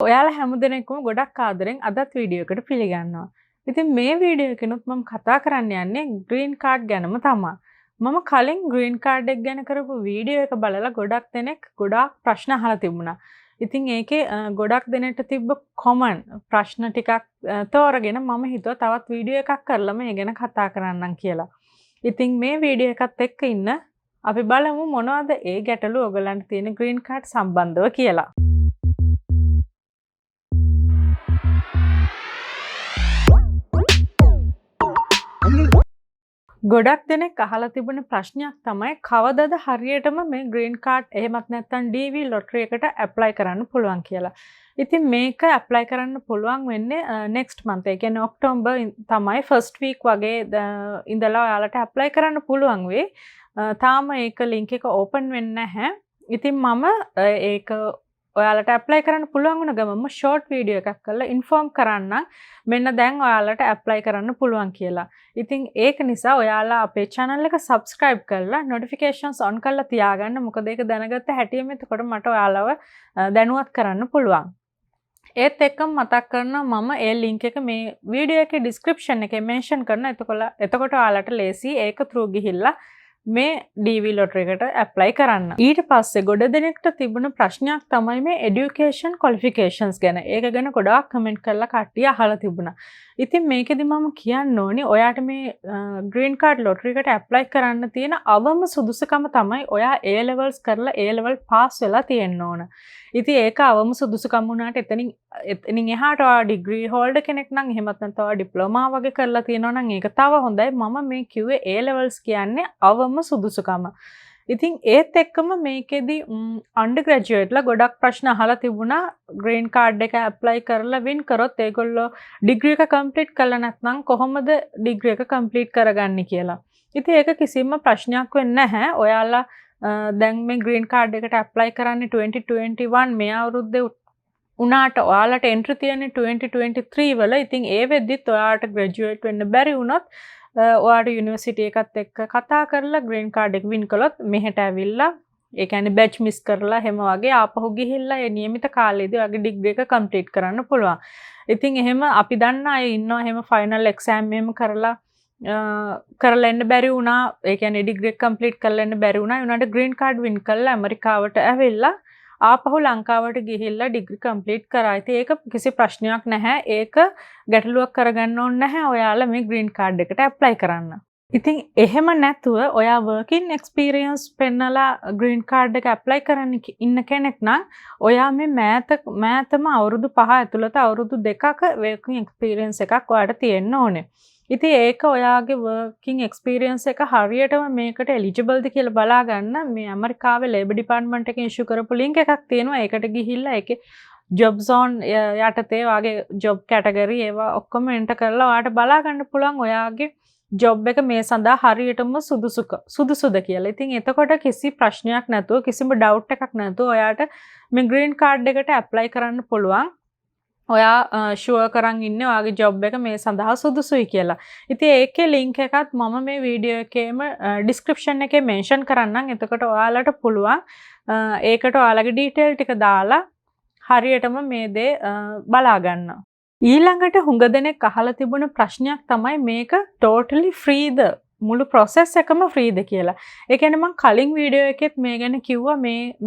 ඔයාලා හැමදෙනෙක්ම ගොඩක් ආදරෙන් අදත් වීඩියෝ එකට පිළිගන්නවා. ඉතින් මේ වීඩියෝ එකනොත් මම කතා කරන්න යන්නේ ග්‍රීන් කාඩ් ගැනම තමයි. මම කලින් ග්‍රීන් කාඩ් එක ගැන කරපු වීඩියෝ එක බලලා ගොඩක් දෙනෙක් ගොඩාක් ප්‍රශ්න අහලා තිබුණා. ඉතින් ඒකේ ගොඩක් දෙනෙක්ට තිබ්බ කොමන් ප්‍රශ්න ටිකක් තෝරගෙන මම හිතුවා තවත් වීඩියෝ එකක් කරලා මේ ගැන කතා කරන්නම් කියලා. ඉතින් මේ වීඩියෝ එකත් එක්ක ඉන්න අපි බලමු මොනවද ඒ ගැටලු ඔයගලන්ට තියෙන ග්‍රීන් කාඩ් සම්බන්ධව කියලා. ගොඩක් දෙනෙක් අහලා තිබුණ ප්‍රශ්නයක් තමයි කවදද හරියටම මේ ග්‍රීන් කාඩ් එහෙමත් නැත්නම් DV ලොටරි එකට ඇප්ලයි කරන්න පුළුවන් කියලා. ඉතින් මේක ඇප්ලයි කරන්න පුළුවන් වෙන්නේ next month. ඒ කියන්නේ ඔක්තෝබර් තමයි first week වගේ ඉඳලා ඔයාලට ඇප්ලයි කරන්න පුළුවන් වෙයි. තාම ඒක link එක open වෙන්නේ නැහැ. ඉතින් මම ඒක ඔයාලට ඇප්ලයි කරන්න පුළුවන් වුණ ගමන්ම ෂෝට් වීඩියෝ එකක් කරලා ඉන්ෆෝම් කරන්නම් මෙන්න දැන් ඔයාලට ඇප්ලයි කරන්න පුළුවන් කියලා. ඉතින් ඒක නිසා ඔයාලා අපේ channel එක subscribe කරලා notifications on කරලා තියාගන්න. මොකද ඒක දැනගත්ත හැටියෙම එතකොට මට ඔයාලව දැනුවත් කරන්න පුළුවන්. ඒත් එක්කම මතක් කරනවා මම ඒ link එක මේ වීඩියෝ එකේ description එකේ mention කරනවා. එතකොට ඔයාලට ලේසි ඒක through ගිහිල්ලා මේ DV ලොටරි එකට ඇප්ලයි කරන්න. ඊට පස්සේ ගොඩ දෙනෙක්ට තිබුණ ප්‍රශ්නයක් තමයි මේ education qualifications ගැන. ඒක ගැන ගොඩාක් කමෙන්ට් කරලා කට්ටිය අහලා තිබුණා. ඉතින් මේකෙදි මම කියන්න ඕනේ ඔයාට මේ green card lottery එකට ඇප්ලයි කරන්න තියෙන අවම සුදුසුකම තමයි ඔයා A levels කරලා A level pass වෙලා තියෙන්න ඕන. ඉතින් ඒක අවම සුදුසුකම් වුණාට එතනින් එහාට ඔයා degree holder කෙනෙක් නම් එහෙමත් නැත්නම් ඔයා diploma වගේ කරලා තියෙනවා නම් ඒක තව හොඳයි. මම මේ කිව්වේ A levels කියන්නේ අවම සුදුසුකම. ඉතින් ඒත් එක්කම මේකෙදි undergraduateලා ගොඩක් ප්‍රශ්න අහලා තිබුණා green card එක apply කරලා win කරොත් ඒගොල්ලෝ degree එක complete කළා නැත්නම් කොහොමද degree එක complete කරගන්නේ කියලා. ඉතින් ඒක කිසිම ප්‍රශ්නයක් වෙන්නේ නැහැ. ඔයාලා දැන් මේ green card එකට apply කරන්නේ 2021 මේ අවුරුද්දේ උනාට ඔයාලට entry තියෙන්නේ 2023 වල. ඉතින් ඒ වෙද්දිත් ඔයාලට graduate වෙන්න බැරි වුණොත් ඔයාට යුනිවර්සිටි එකත් එක්ක කතා කරලා green card එක win කළොත් මෙහෙට ඇවිල්ලා ඒ කියන්නේ batch miss කරලා හැම වගේ ආපහු ගිහිල්ලා ඒ නියමිත කාලෙදී ඔයාගේ degree එක complete කරන්න පුළුවන්. ඉතින් එහෙම අපි දන්න අය ඉන්නවා එහෙම final exam එහෙම කරලා එන්න බැරි වුණා. ඒ කියන්නේ degree එක complete කරලා එන්න බැරි වුණා. උනාට green card win කරලා ඇමරිකාවට ඇවිල්ලා ආපහු ලංකාවට ගිහිල්ලා ඩිග්‍රී කම්ප්ලීට් කරා. ඉතින් ඒක කිසි ප්‍රශ්නයක් නැහැ. ඒක ගැටලුවක් කරගන්න ඕනේ නැහැ. ඔයාලා මේ ග්‍රීන් කාඩ් එකට ඇප්ලයි කරන්න. ඉතින් එහෙම නැතුව ඔයා working experience පෙන්නලා ග්‍රීන් කාඩ් එක ඇප්ලයි කරන්න ඉන්න කෙනෙක් නම් ඔයා මේ මෑතම අවුරුදු 5 ඇතුළත අවුරුදු 2ක working experience එකක් ඔයාට තියෙන්න ඕනේ. ඉතින් ඒක ඔයාගේ working experience එක හරියටම මේකට eligible ද කියලා බලා ගන්න මේ ඇමරිකාවේ labor department එකෙන් issue කරපු link එකක් තියෙනවා. ඒකට ගිහිල්ලා ඒකේ job zone යටතේ ඔයාගේ job category ඒවා ඔක්කොම enter කරලා ඔයාට බලා ගන්න පුළුවන් ඔයාගේ job එක මේ සඳහා හරියටම සුදුසුද කියලා. ඉතින් එතකොට කිසි ප්‍රශ්නයක් නැතුව කිසිම doubt එකක් නැතුව ඔයාට මේ green card එකට apply කරන්න පුළුවන්. ඔයා ෂුවර් කරන් ඉන්නේ ඔයාගේ ජොබ් එක මේ සඳහා සුදුසුයි කියලා. ඉතින් ඒකේ link එකත් මම මේ වීඩියෝ එකේම description එකේ mention කරන්නම්. එතකොට ඔයාලට පුළුවන් ඒකට ඔයාලගේ detail ටික දාලා හරියටම මේ දේ බලා ගන්න. ඊළඟට හුඟ දෙනෙක් අහලා තිබුණ ප්‍රශ්නයක් තමයි මේක totally free ද මුළු process එකම free ද කියලා. ඒ කියන්නේ මම කලින් වීඩියෝ එකෙත් මේ ගැන කිව්වා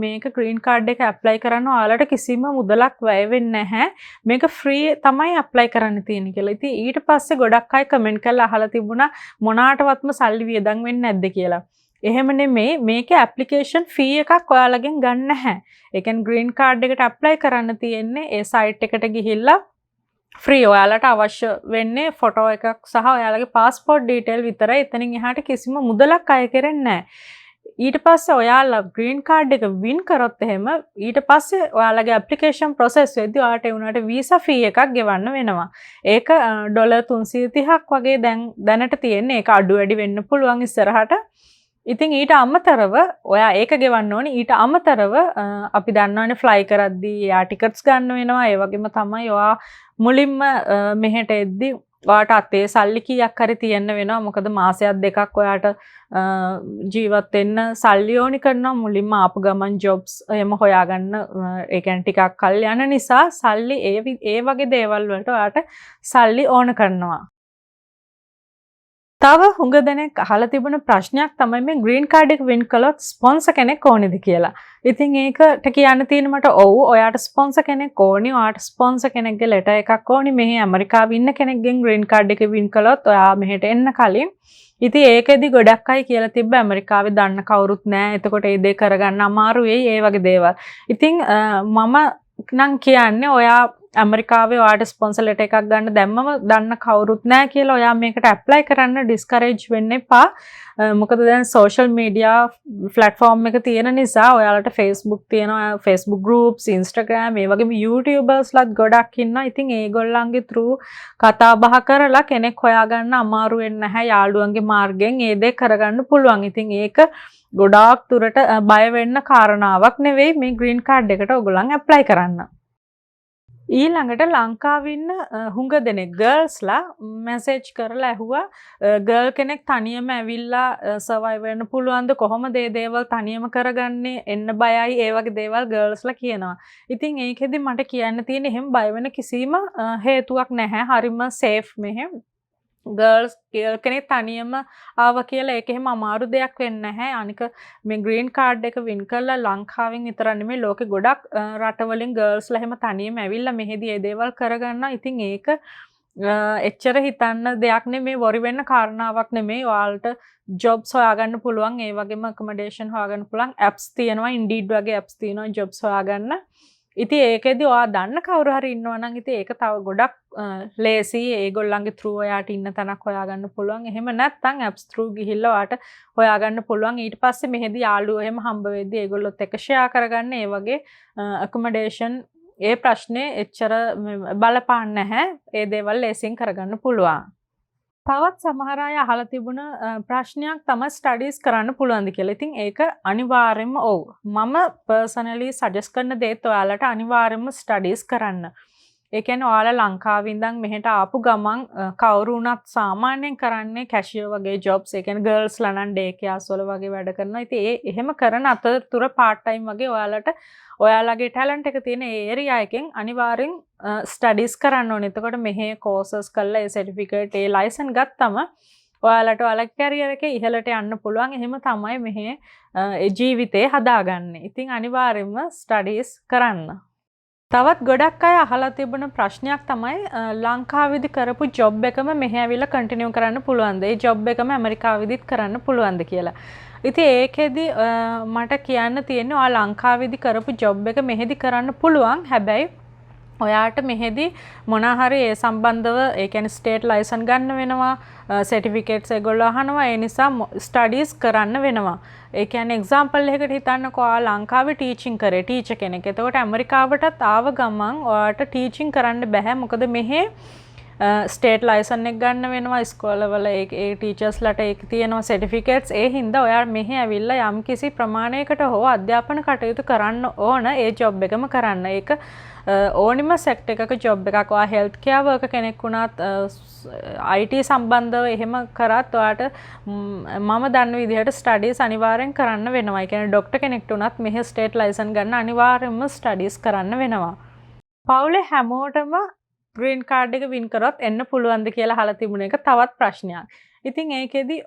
මේක green card එක apply කරන්න ඔයාලට කිසිම මුදලක් වැය වෙන්නේ නැහැ. මේක free තමයි apply කරන්න තියෙන්නේ කියලා. ඉතින් ඊට පස්සේ ගොඩක් අය comment කරලා අහලා තිබුණා මොනාටවත්ම සල්ලි වියදම් වෙන්නේ නැද්ද කියලා. එහෙම නෙමෙයි මේකේ application fee එකක් ඔයාලගෙන් ගන්න නැහැ. ඒ කියන්නේ green card එකට apply කරන්න තියෙන්නේ ඒ site එකට ගිහිල්ලා free ඔයාලට අවශ්‍ය වෙන්නේ ෆොටෝ එකක් සහ ඔයාලගේ passport detail විතරයි. එතනින් එහාට කිසිම මුදලක් අය කරන්නේ නැහැ. ඊට පස්සේ ඔයාලා green card එක win කරොත් එහෙම ඊට පස්සේ ඔයාලගේ application process වෙද්දී ඔයාලට ඒ උනාට visa fee එකක් ගෙවන්න වෙනවා. ඒක $330ක් වගේ දැනට තියෙන්නේ. ඒක අඩු වැඩි වෙන්න පුළුවන් ඉස්සරහට. ඉතින් ඊට අමතරව ඔයා ඒක ගෙවන්න ඕනේ. ඊට අමතරව අපි දන්නවනේ fly කරද්දී යා tickets ගන්න වෙනවා. ඒ වගේම තමයි ඔයා මුලින්ම මෙහෙට එද්දී ඔයාට අතේ සල්ලි කීයක් හරි තියන්න වෙනවා. මොකද මාසයක් දෙකක් ඔයාට ජීවත් වෙන්න සල්ලි ඕනි කරනවා. මුලින්ම ආපු ගමන් ජොබ්ස් එහෙම හොයාගන්න ඒ කියන්නේ ටිකක් කල් යන නිසා සල්ලි ඒ වගේ දේවල් වලට ඔයාට සල්ලි ඕන කරනවා. තව හුඟ දෙනෙක් අහලා තිබුණ ප්‍රශ්නයක් තමයි මේ ග්‍රීන් කාඩ් එක වින් කළොත් ස්පොන්සර් කෙනෙක් ඕනේද කියලා. ඉතින් ඒකට කියන්න තියෙන මට ඔව් ඔයාට ස්පොන්සර් කෙනෙක් ඕනි. ඔයාට ස්පොන්සර් කෙනෙක්ගේ ලෙටර් එකක් ඕනි. මෙහි ඇමරිකාවේ ඉන්න කෙනෙක්ගෙන් ග්‍රීන් කාඩ් එක වින් කළොත් ඔයා මෙහෙට එන්න කලින්. ඉතින් ඒකෙදි ගොඩක් අය කියලා තිබ්බ ඇමරිකාවේ දන්න කවුරුත් නැහැ. එතකොට ඒ දේ කරගන්න අමාරු වෙයි ඒ වගේ දේවල්. ඉතින් මම නම් කියන්නේ ඔයා ඇමරිකාවේ ඔයාට ස්පොන්සර් ලෙටර් එකක් ගන්න දැම්මම දන්න කවුරුත් නැහැ කියලා ඔයා මේකට ඇප්ලයි කරන්න ඩිස්කරේජ් වෙන්න එපා. මොකද දැන් සෝෂල් මීඩියා ප්ලැට්ෆෝම් එක තියෙන නිසා ඔයාලට Facebook තියෙනවා, Facebook groups, Instagram, ඒ වගේම YouTubers-ලත් ගොඩක් ඉන්නවා. ඉතින් ඒගොල්ලන්ගේ through කතා බහ කරලා කෙනෙක් හොයාගන්න අමාරු වෙන්නේ නැහැ. යාළුවන්ගේ මාර්ගයෙන් ඒ දේ කරගන්න පුළුවන්. ඉතින් ඒක ගොඩාක් දුරට බය වෙන්න කාරණාවක් නෙවෙයි මේ ග්‍රීන් කාඩ් එකට ඔයගොල්ලන් ඇප්ලයි කරන්න. ඊළඟට ලංකාවේ ඉන්න හුඟ දෙනෙක් ගර්ල්ස්ලා මැසේජ් කරලා ඇහුවා ගර්ල් කෙනෙක් තනියම ඇවිල්ලා සර්වයිව් වෙන්න පුළුවන්ද කොහොමද මේ දේවල් තනියම කරගන්නේ එන්න බයයි ඒ වගේ දේවල් ගර්ල්ස්ලා කියනවා. ඉතින් ඒකෙදි මට කියන්න තියෙන්නේ එහෙම බය වෙන කිසිම හේතුවක් නැහැ. හරිම සේෆ් මෙහෙම. ගර්ල් කෙනෙක් තනියම ආවා කියලා ඒක එහෙම අමාරු දෙයක් වෙන්නේ නැහැ. අනික මේ ග්‍රීන් කාඩ් එක වින් කරලා ලංකාවෙන් විතර නෙමෙයි ලෝකෙ ගොඩක් රටවලින් ගර්ල්ස්ලා එහෙම තනියම ඇවිල්ලා මෙහෙදි මේ දේවල් කරගන්නවා. ඉතින් ඒක එච්චර හිතන්න දෙයක් නෙමෙයි, වොරි වෙන්න කාරණාවක් නෙමෙයි. ඔයාලට ජොබ්ස් හොයාගන්න පුළුවන්. ඒ වගේම accommodation හොයාගන්න පුළුවන්. apps තියෙනවා, Indeed වගේ apps තියෙනවා ජොබ්ස් හොයාගන්න. ඉතින් ඒකෙදි ඔයා දන්න කවුරු හරි ඉන්නවා නම් ඉතින් ඒක තව ගොඩක් ලේසි. ඒගොල්ලන්ගේ through ඔයාට ඉන්න තැනක් හොයාගන්න පුළුවන්. එහෙම නැත්නම් apps through ගිහිල්ලා ඔයාට හොයාගන්න පුළුවන්. ඊට පස්සේ මෙහෙදි යාළුවෝ එහෙම හම්බ වෙද්දී ඒගොල්ලොත් එක්ක ෂෙයා කරගන්න. ඒ වගේ accommodation ඒ ප්‍රශ්නේ එච්චර බලපාන්නේ නැහැ. ඒ දේවල් ලේසියෙන් කරගන්න පුළුවන්. තවත් සමහර අය අහලා තිබුණ ප්‍රශ්නයක් තමයි ස්ටඩීස් කරන්න පුළුවන්ද කියලා. ඉතින් ඒක අනිවාර්යෙන්ම ඔව්. මම පර්සනලි සජෙස්ට් කරන දේත් ඔයාලට අනිවාර්යෙන්ම ස්ටඩීස් කරන්න. ඒ කියන්නේ ඔයාලා ලංකාවේ ඉඳන් මෙහෙට ආපු ගමන් කවුරු වුණත් සාමාන්‍යයෙන් කරන්නේ කැෂියර් වගේ ජොබ්ස්. ඒ කියන්නේ ගර්ල්ස්ලා නම් ඩේ කෙයාස් වල වගේ වැඩ කරනවා. ඉතින් එහෙම කරන අතරතුර පාර්ට් ටයිම් වගේ ඔයාලට ඔයාලගේ ටැලන්ට් එක තියෙන ඒ ඒරියා එකෙන් අනිවාර්යෙන් ස්ටඩීස් කරන්න ඕනේ. එතකොට මෙහි කෝසස් කරලා ඒ සර්ටිෆිකේට් ඒ ලයිසන් ගත්තම ඔයාලට ඔයාලගේ කැරියර් එකේ ඉහළට යන්න පුළුවන්. එහෙම තමයි මෙහි ජීවිතේ හදාගන්නේ. ඉතින් අනිවාර්යෙන්ම ස්ටඩීස් කරන්න. තවත් ගොඩක් අය අහලා තිබුණ ප්‍රශ්නයක් තමයි ලංකාවේදී කරපු ජොබ් එකම මෙහි ඇවිල්ලා කන්ටිනියු කරන්න පුළුවන්ද? ඒ ජොබ් එකම ඇමරිකාවේදීත් කරන්න පුළුවන්ද කියලා. ඉතින් ඒකෙදි මට කියන්න තියෙන්නේ ඔයා ලංකාවේදී කරපු ජොබ් එක මෙහෙදි කරන්න පුළුවන්. හැබැයි ඔයාට මෙහෙදි මොනවා හරි ඒ සම්බන්ධව ඒ කියන්නේ ස්ටේට් ලයිසන් ගන්න වෙනවා, සර්ටිෆිකේට්ස් ඒගොල්ලෝ අහනවා. ඒ නිසා ස්ටඩීස් කරන්න වෙනවා. ඒ කියන්නේ එක්සැම්පල් එකකට හිතන්නකෝ ඔයා ලංකාවේ ටීචින් කරේ ටීචර් කෙනෙක්. එතකොට ඇමරිකාවටත් ආව ගමන් ඔයාට ටීචින් කරන්න බෑ. මොකද මෙහි ස්ටේට් ලයිසන් එක ගන්න වෙනවා. ඉස්කෝලවල ඒ ටීචර්ස්ලාට ඒක තියෙනවා සර්ටිෆිකේට්ස්. ඒ හින්දා ඔයා මෙහි ඇවිල්ලා යම්කිසි ප්‍රමාණයකට හෝ අධ්‍යාපන කටයුතු කරන්න ඕන ඒ ජොබ් එකම කරන්න. ඒක ඕනිම සෙක්ටර් එකක ජොබ් එකක්. ඔයා හෙල්ත් කෙයාර් වර්කර් කෙනෙක් වුණත් IT සම්බන්ධව එහෙම කරත් ඔයාට මම දන්න විදිහට ස්ටඩීස් අනිවාර්යෙන් කරන්න වෙනවා. ඒ කියන්නේ ડોක්ටර් කෙනෙක්ට උනත් මෙහි ස්ටේට් ලයිසන් ගන්න අනිවාර්යෙන්ම ස්ටඩීස් කරන්න වෙනවා. පවුලේ හැමෝටම ග්‍රීන් කාඩ් එක වින් කරොත් එන්න පුළුවන්ද කියලා අහලා තිබුණ එක තවත් ප්‍රශ්නයක්. ඉතින් ඒකෙදි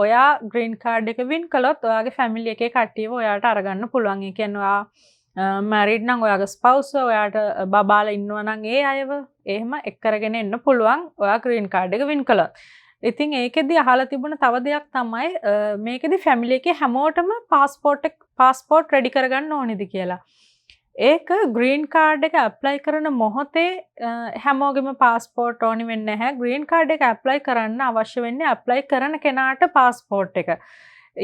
ඔයා ග්‍රීන් කාඩ් එක වින් කළොත් ඔයාගේ ෆැමිලි එකේ කට්ටියව ඔයාට අරගන්න පුළුවන්. ඒ කියන්නේ ඔයා මැරිඩ් නම් ඔයාගේ ස්පවුස් ඔයාට බබාලා ඉන්නවා නම් ඒ අයව එහෙම එක් කරගෙන එන්න පුළුවන් ඔයා ග්‍රීන් කාඩ් එක වින් කළොත්. ඉතින් ඒකෙදි අහලා තිබුණ තව දෙයක් තමයි මේකෙදි ෆැමිලි එකේ හැමෝටම පාස්පෝර්ට් රෙඩි කරගන්න ඕනේද කියලා. ඒක ග්‍රීන් කාඩ් එක ඇප්ලයි කරන මොහොතේ හැමෝගෙම පාස්පෝර්ට් ඕනි වෙන්නේ නැහැ. ග්‍රීන් කාඩ් එක ඇප්ලයි කරන්න අවශ්‍ය වෙන්නේ ඇප්ලයි කරන කෙනාට පාස්පෝර්ට් එක.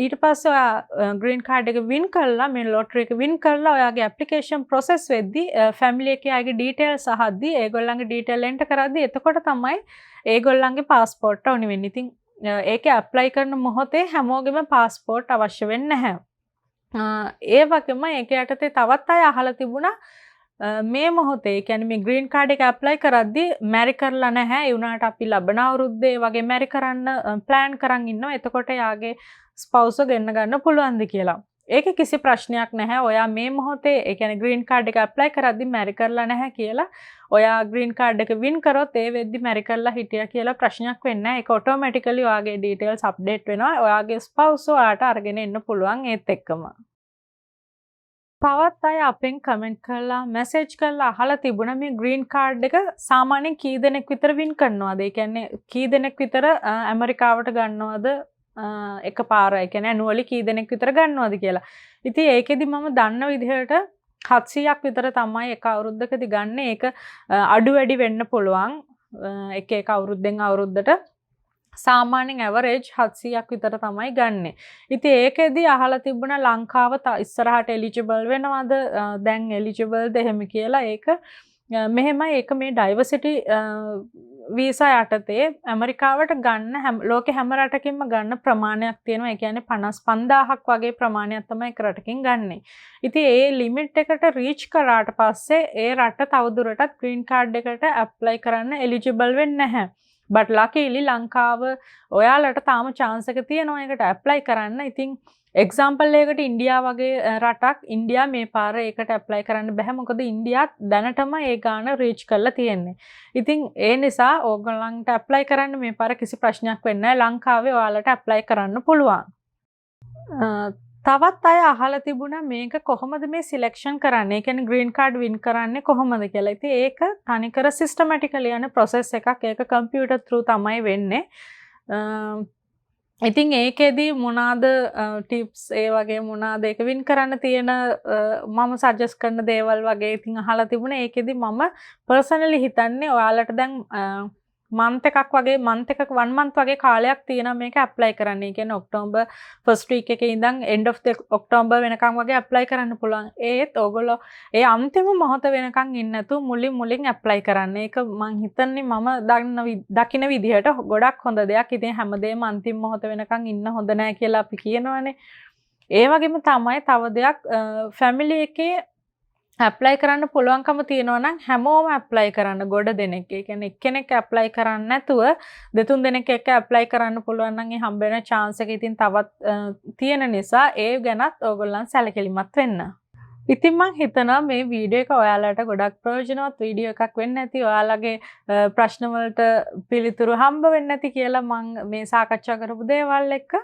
ඊට පස්සේ ඔයා ග්‍රීන් කාඩ් එක වින් කළා, මේ ලොටරි එක වින් කළා ඔයාගේ ඇප්ලිකේෂන් ප්‍රොසෙස් වෙද්දී ෆැමිලි එකේ අයගේ ඩීටේල්ස් අහද්දී ඒගොල්ලන්ගේ ඩීටේල් එන්ටර් කරද්දී එතකොට තමයි ඒගොල්ලන්ගේ පාස්පෝර්ට් ඕනි වෙන්නේ. ඉතින් ඒකේ ඇප්ලයි කරන මොහොතේ හැමෝගෙම පාස්පෝර්ට් අවශ්‍ය වෙන්නේ නැහැ. ඒ වගේම ඒක යටතේ තවත් අය අහලා තිබුණා මේ මොහොතේ කියන්නේ මේ ග්‍රීන් කාඩ් එක ඇප්ලයි කරද්දී මැරි කරලා නැහැ. ඒ වුණාට අපි ලබන අවුරුද්දේ වගේ මැරි කරන්න ප්ලෑන් කරන් ඉන්නවා. එතකොට යාගේ ස්පවුස් ගෙන්න ගන්න පුළුවන්ද කියලා. ඒකේ කිසි ප්‍රශ්නයක් නැහැ. ඔයා මේ මොහොතේ ඒ කියන්නේ ග්‍රීන් කාඩ් එක ඇප්ලයි කරද්දී මැරි කරලා නැහැ කියලා ඔයා ග්‍රීන් කාඩ් එක වින් කරොත් ඒ වෙද්දි මැරි කරලා හිටියා කියලා ප්‍රශ්නයක් වෙන්නේ නැහැ. ඒක ඔටෝමැටිකලි ඔයාගේ ඩීටේල්ස් අප්ඩේට් වෙනවා. ඔයාගේ ස්පවුස් ඔයාට අරගෙන එන්න පුළුවන් ඒත් එක්කම. තවත් අය අපෙන් කමෙන්ට් කරලා මැසේජ් කරලා අහලා තිබුණා මේ ග්‍රීන් කාඩ් එක සාමාන්‍යයෙන් කී දෙනෙක් විතර වින් කරනවද? ඒ කියන්නේ කී දෙනෙක් විතර ඇමරිකාවට ගන්නවද එකපාර? ඒ කියන්නේ ඇනුවලි කී දෙනෙක් විතර ගන්නවද කියලා. ඉතින් ඒකෙදි මම දන්න විදිහට 700ක් විතර තමයි එක අවුරුද්දකදී ගන්න. ඒක අඩු වැඩි වෙන්න පුළුවන්. එක අවුරුද්දෙන් අවුරුද්දට සාමාන්‍යයෙන් ඇවරේජ් 700ක් විතර තමයි ගන්නෙ. ඉතින් ඒකෙදි අහලා තිබුණා ලංකාව ඉස්සරහට එලිජිබල් වෙනවද? දැන් එලිජිබල්ද එහෙම කියලා. ඒක මෙහෙමයි. ඒක මේ ඩයිවර්සිටි වීසා යටතේ ඇමරිකාවට ගන්න ලෝකේ හැම රටකින්ම ගන්න ප්‍රමාණයක් තියෙනවා. ඒ කියන්නේ 55000ක් වගේ ප්‍රමාණයක් තමයි එක රටකින් ගන්නෙ. ඉතින් ඒ ලිමිට් එකට රීච් කරාට පස්සේ ඒ රට තවදුරටත් ග්‍රීන් කාඩ් එකට ඇප්ලයි කරන්න එලිජිබල් වෙන්නේ නැහැ. but luckily ලංකාව ඔයාලට තාම chance එක තියෙනවා ඒකට apply කරන්න. ඉතින් example එකකට ඉන්දියා වගේ රටක් ඉන්දියා මේ පාර ඒකට apply කරන්න බෑ. මොකද ඉන්දියාත් දැනටම ඒ ගාන reach කරලා තියෙන්නේ. ඉතින් ඒ නිසා ඕගොල්ලන්ට apply කරන්න මේ පාර කිසි ප්‍රශ්නයක් වෙන්නේ නැහැ. ලංකාවේ ඔයාලට apply කරන්න පුළුවන්. තවත් අය අහලා තිබුණා මේක කොහොමද මේ සිලෙක්ෂන් කරන්නේ? ඒ කියන්නේ ග්‍රීන් කාඩ් වින් කරන්නේ කොහොමද කියලා. ඉතින් ඒක තනිකර සිස්ටමැටිකලි යන process එකක්. ඒක කම්පියුටර් through තමයි වෙන්නේ. ඉතින් ඒකෙදි මොනවාද ටිප්ස් ඒ වගේ මොනවාද ඒක වින් කරන්න තියෙන මම සජෙස්ට් කරන දේවල් වගේ ඉතින් අහලා තිබුණා. ඒකෙදි මම පර්සනලි හිතන්නේ ඔයාලට දැන් month එකක් වගේ month එකක 1 month වගේ කාලයක් තියෙනවා මේක apply කරන්න. ඒ කියන්නේ ඔක්තෝබර් first week එකේ ඉඳන් end of the ඔක්තෝබර් වෙනකම් වගේ apply කරන්න පුළුවන්. ඒත් ඕගොල්ලෝ ඒ අන්තිම මොහොත වෙනකම් ඉන්නේ නැතුව මුලින් apply කරන්න. ඒක මං හිතන්නේ මම දකින විදිහට ගොඩක් හොඳ දෙයක්. ඉතින් හැමදේම අන්තිම මොහොත වෙනකම් ඉන්න හොඳ නැහැ කියලා අපි කියනවනේ. ඒ වගේම තමයි තව දෙයක් family එකේ apply කරන්න පුළුවන්කම තියෙනවා නම් හැමෝම apply කරන්න ගොඩ දෙනෙක්. ඒ කියන්නේ එක්කෙනෙක් apply කරන්නේ නැතුව දෙතුන් දෙනෙක් එක්ක apply කරන්න පුළුවන් නම් ඒ හම්බ වෙන chance එක ඉතින් තවත් තියෙන නිසා ඒ ගැනත් ඕගොල්ලන් සැලකිලිමත් වෙන්න. ඉතින් මම හිතනවා මේ වීඩියෝ එක ඔයාලට ගොඩක් ප්‍රයෝජනවත් වීඩියෝ එකක් වෙන්න ඇති. ඔයාලගේ ප්‍රශ්න වලට පිළිතුරු හම්බ වෙන්න ඇති කියලා මම මේ සාකච්ඡා කරපු දේවල් එක්ක.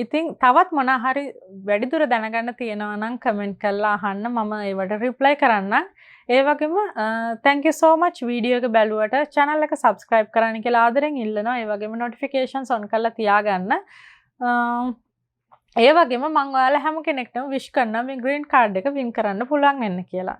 ඉතින් තවත් මොනවා හරි වැඩිදුර දැනගන්න තියෙනවා නම් කමෙන්ට් කරලා අහන්න. මම ඒවට රිප්ලයි කරන්නම්. ඒ වගේම thank you so much video එක බැලුවට channel එක subscribe කරන්න කියලා ආදරෙන් ඉල්ලනවා. ඒ වගේම notifications on කරලා තියාගන්න. ඒ වගේම මම ඔයාලා හැම කෙනෙක්ටම wish කරනවා මේ green card එක win කරන්න පුළුවන් වෙන්න කියලා.